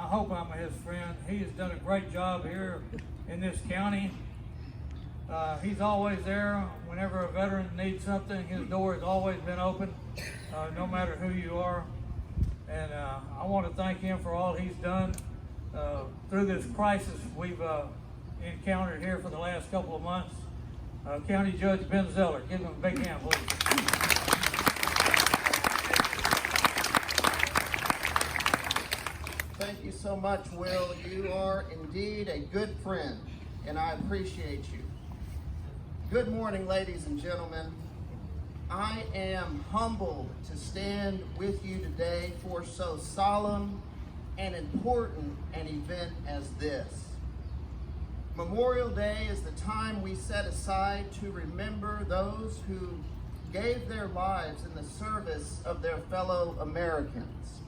I hope I'm his friend. He has done a great job here in this county. He's always there whenever a veteran needs something. His door has always been open, no matter who you are. And I want to thank him for all he's done through this crisis we've encountered here for the last couple of months. County Judge Ben Zeller, give him a big hand, please. Thank you so much, Will. You are indeed a good friend, and I appreciate you. Good morning, ladies and gentlemen. I am humbled to stand with you today for so solemn and important an event as this. Memorial Day is the time we set aside to remember those who gave their lives in the service of their fellow Americans,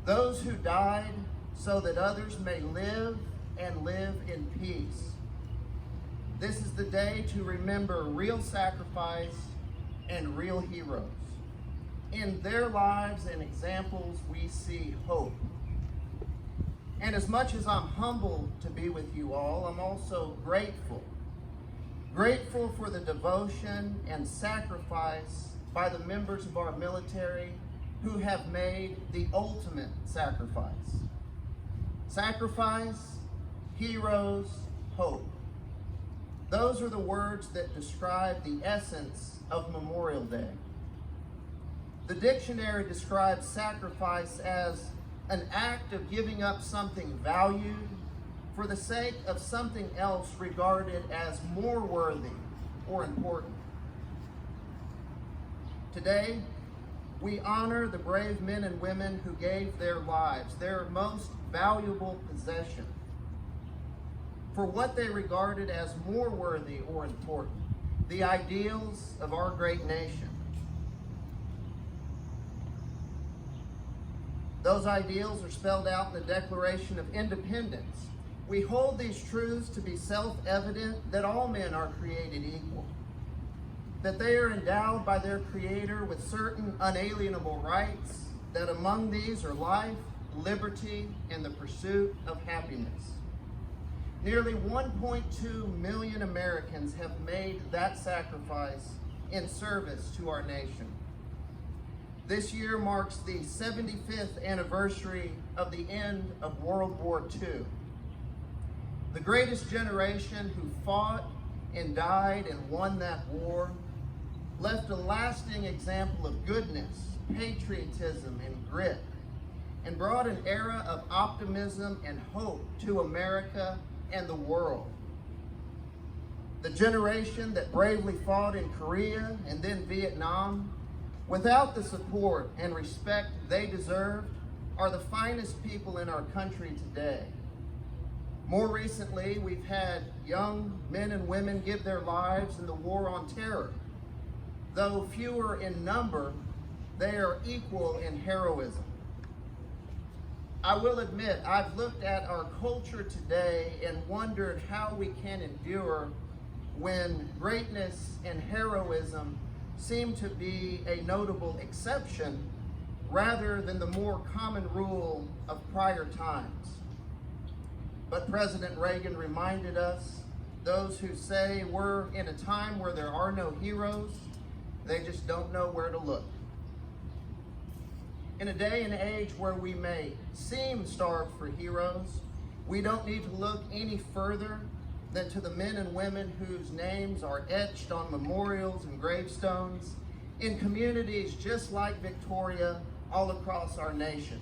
those who died so that others may live and live in peace. This is the day to remember real sacrifice and real heroes. In their lives and examples, we see hope. And as much as I'm humbled to be with you all, I'm also grateful. Grateful for the devotion and sacrifice by the members of our military who have made the ultimate sacrifice. Sacrifice, heroes, hope. Those are the words that describe the essence of Memorial Day. The dictionary describes sacrifice as an act of giving up something valued for the sake of something else regarded as more worthy or important. Today, we honor the brave men and women who gave their lives, their most valuable possession, for what they regarded as more worthy or important, the ideals of our great nation. Those ideals are spelled out in the Declaration of Independence. We hold these truths to be self-evident that all men are created equal, that they are endowed by their Creator with certain unalienable rights, that among these are life, liberty, and the pursuit of happiness. Nearly 1.2 million Americans have made that sacrifice in service to our nation. This year marks the 75th anniversary of the end of World War II. The greatest generation who fought and died and won that war left a lasting example of goodness, patriotism, and grit, and brought an era of optimism and hope to America and the world. The generation that bravely fought in Korea and then Vietnam, without the support and respect they deserved, are the finest people in our country today. More recently, we've had young men and women give their lives in the war on terror. Though fewer in number, they are equal in heroism. I will admit, I've looked at our culture today and wondered how we can endure when greatness and heroism seem to be a notable exception rather than the more common rule of prior times. But President Reagan reminded us, those who say we're in a time where there are no heroes, they just don't know where to look. In a day and age where we may seem starved for heroes, we don't need to look any further than to the men and women whose names are etched on memorials and gravestones in communities just like Victoria all across our nation.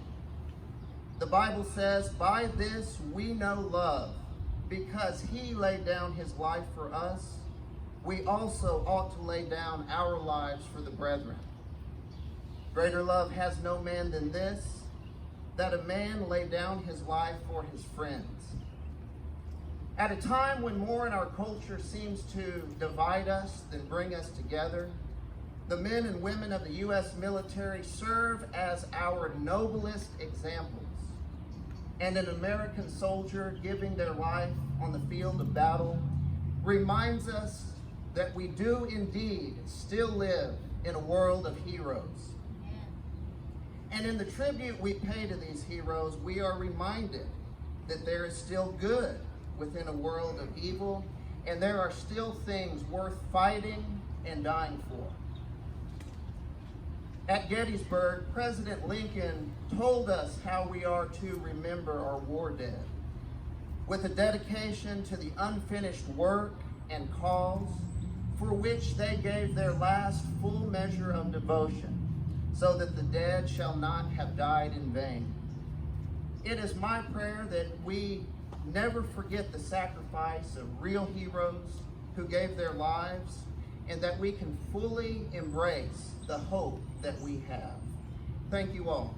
The Bible says, "By this we know love, because he laid down his life for us. We also ought to lay down our lives for the brethren. Greater love has no man than this, that a man lay down his life for his friends." At a time when more in our culture seems to divide us than bring us together, the men and women of the U.S. military serve as our noblest examples. And an American soldier giving their life on the field of battle reminds us that we do indeed still live in a world of heroes. And in the tribute we pay to these heroes, we are reminded that there is still good within a world of evil, and there are still things worth fighting and dying for. At Gettysburg, President Lincoln told us how we are to remember our war dead, with a dedication to the unfinished work and cause for which they gave their last full measure of devotion, so that the dead shall not have died in vain. It is my prayer that we never forget the sacrifice of real heroes who gave their lives, and that we can fully embrace the hope that we have. Thank you all.